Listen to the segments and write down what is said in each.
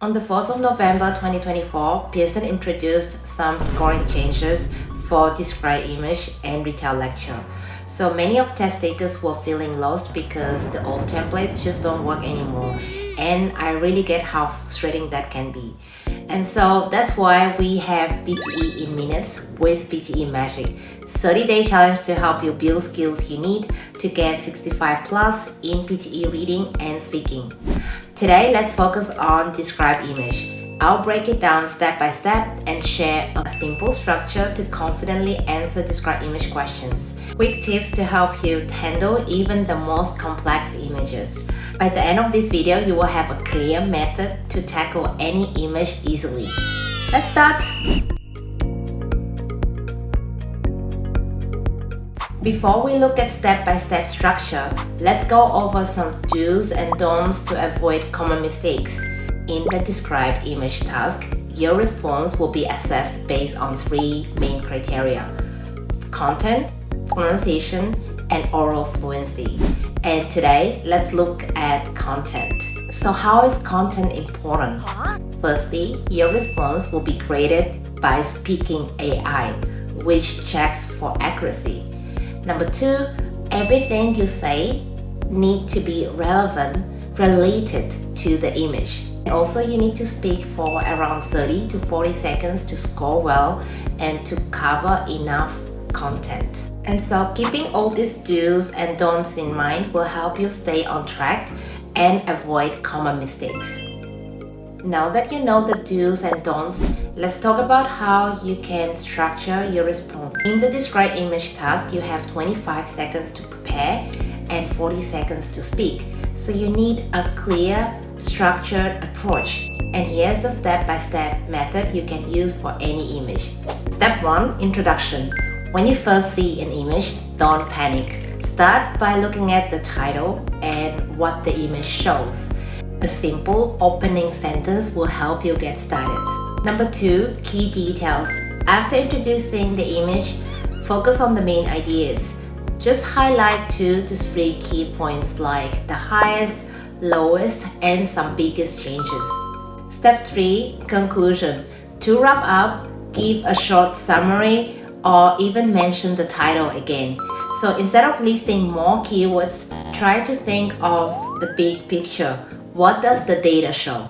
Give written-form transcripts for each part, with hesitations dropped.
On the 4th of November 2024, Pearson introduced some scoring changes for describe image and retell lecture. So many of test takers were feeling lost because the old templates just don't work anymore, and I really get how frustrating that can be. And so that's why we have PTE in minutes with PTE Magic, 30-day challenge to help you build skills you need to get 65 plus in PTE reading and speaking. Today, let's focus on describe image. I'll break it down step by step and share a simple structure to confidently answer describe image questions. Quick tips to help you handle even the most complex images. By the end of this video, you will have a clear method to tackle any image easily. Let's start! Before we look at step-by-step structure, let's go over some do's and don'ts to avoid common mistakes. In the describe image task, your response will be assessed based on three main criteria: content, pronunciation, and oral fluency. And today, let's look at content. So how is content important? Firstly, your response will be graded by Speaking AI, which checks for accuracy. Number two, everything you say needs to be relevant, related to the image. Also, you need to speak for around 30 to 40 seconds to score well and to cover enough content. And so keeping all these do's and don'ts in mind will help you stay on track and avoid common mistakes. Now that you know the do's and don'ts, let's talk about how you can structure your response. In the describe image task, you have 25 seconds to prepare and 40 seconds to speak. So you need a clear, structured approach. And here's the step-by-step method you can use for any image. Step 1. Introduction. When you first see an image, don't panic. Start by looking at the title and what the image shows. A simple opening sentence will help you get started. Number 2. Key details. After introducing the image, focus on the main ideas. Just highlight 2 to 3 key points like the highest, lowest, and some biggest changes. Step 3. Conclusion. To wrap up, give a short summary or even mention the title again. So instead of listing more keywords, try to think of the big picture. What does the data show?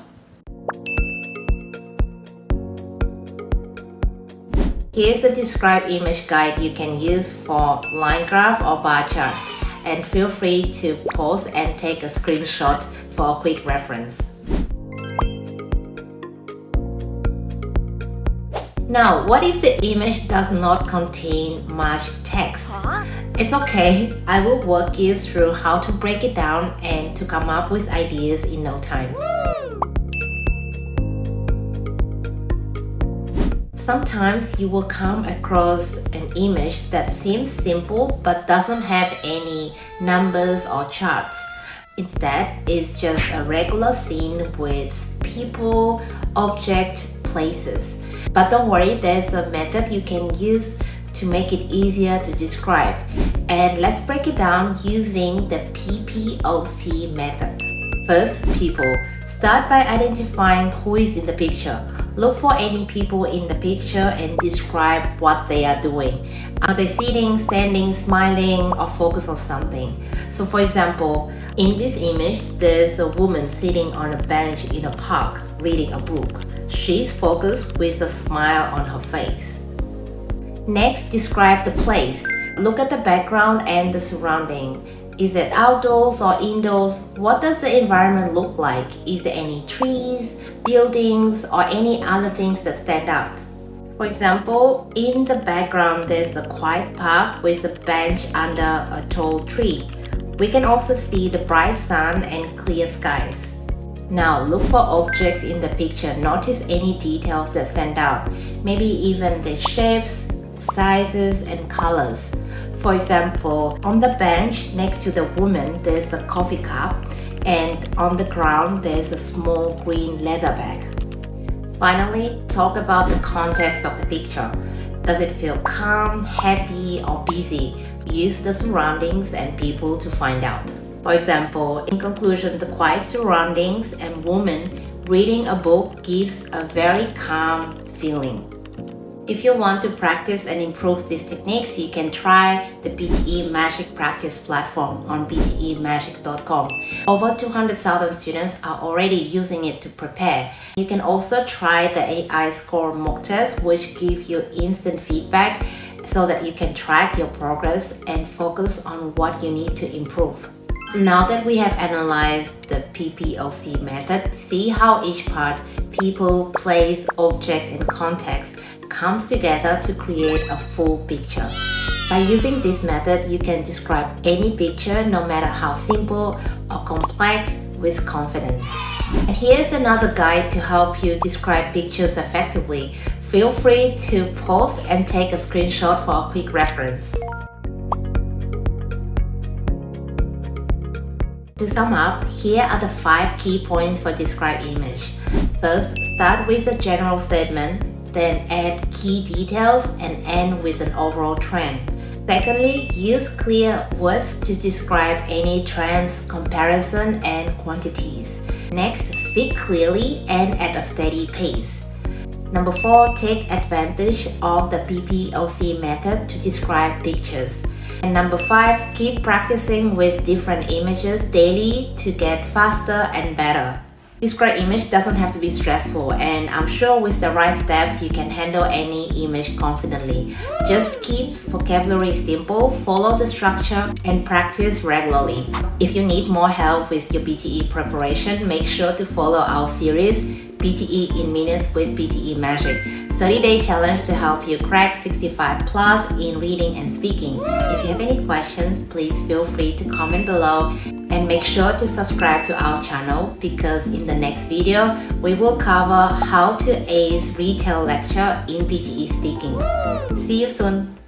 Here's a describe image guide you can use for line graph or bar chart, and feel free to pause and take a screenshot for a quick reference. Now, what if the image does not contain much text? It's okay, I will walk you through how to break it down and to come up with ideas in no time. Sometimes you will come across an image that seems simple but doesn't have any numbers or charts. Instead, it's just a regular scene with people, objects, places. But don't worry, there's a method you can use to make it easier to describe. And let's break it down using the PPOC method. First, people. Start by identifying who is in the picture. Look for any people in the picture and describe what they are doing. Are they sitting, standing, smiling, or focus on something? So for example, in this image, there's a woman sitting on a bench in a park reading a book. She's focused with a smile on her face. Next, describe the place. Look at the background and the surrounding. Is it outdoors or indoors? What does the environment look like? Is there any trees, buildings, or any other things that stand out? For example, in the background there's a quiet park with a bench under a tall tree. We can also see the bright sun and clear skies. Now look for objects in the picture. Notice any details that stand out, maybe even the shapes, sizes, and colors. For example, on the bench next to the woman there's a coffee cup, and on the ground there's a small green leather bag. Finally, talk about the context of the picture. Does it feel calm, happy, or busy? Use the surroundings and people to find out. For example, in conclusion, the quiet surroundings and woman Reading a book gives a very calm feeling. If you want to practice and improve these techniques, you can try the PTE Magic Practice platform on ptemagic.com. Over 200,000 students are already using it to prepare. You can also try the AI score mock test, which gives you instant feedback so that you can track your progress and focus on what you need to improve. Now that we have analyzed the PPOC method, see how each part, people, place, object, and context, comes together to create a full picture. By using this method, you can describe any picture, no matter how simple or complex, with confidence. And here's another guide to help you describe pictures effectively. Feel free to pause and take a screenshot for a quick reference. To sum up, here are the 5 key points for describe image. First, start with a general statement, then add key details and end with an overall trend. Secondly, use clear words to describe any trends, comparison, and quantities. Next, speak clearly and at a steady pace. Number 4, take advantage of the PPOC method to describe pictures. And number 5, keep practicing with different images daily to get faster and better. Describe image doesn't have to be stressful, and I'm sure with the right steps you can handle any image confidently. Just keep vocabulary simple, follow the structure, and practice regularly. If you need more help with your PTE preparation, make sure to follow our series PTE in Minutes with PTE Magic, 30-day challenge to help you crack 65 plus in reading and speaking. If you have any questions, please feel free to comment below, and make sure to subscribe to our channel because in the next video, we will cover how to ace retail lecture in PTE speaking. See you soon!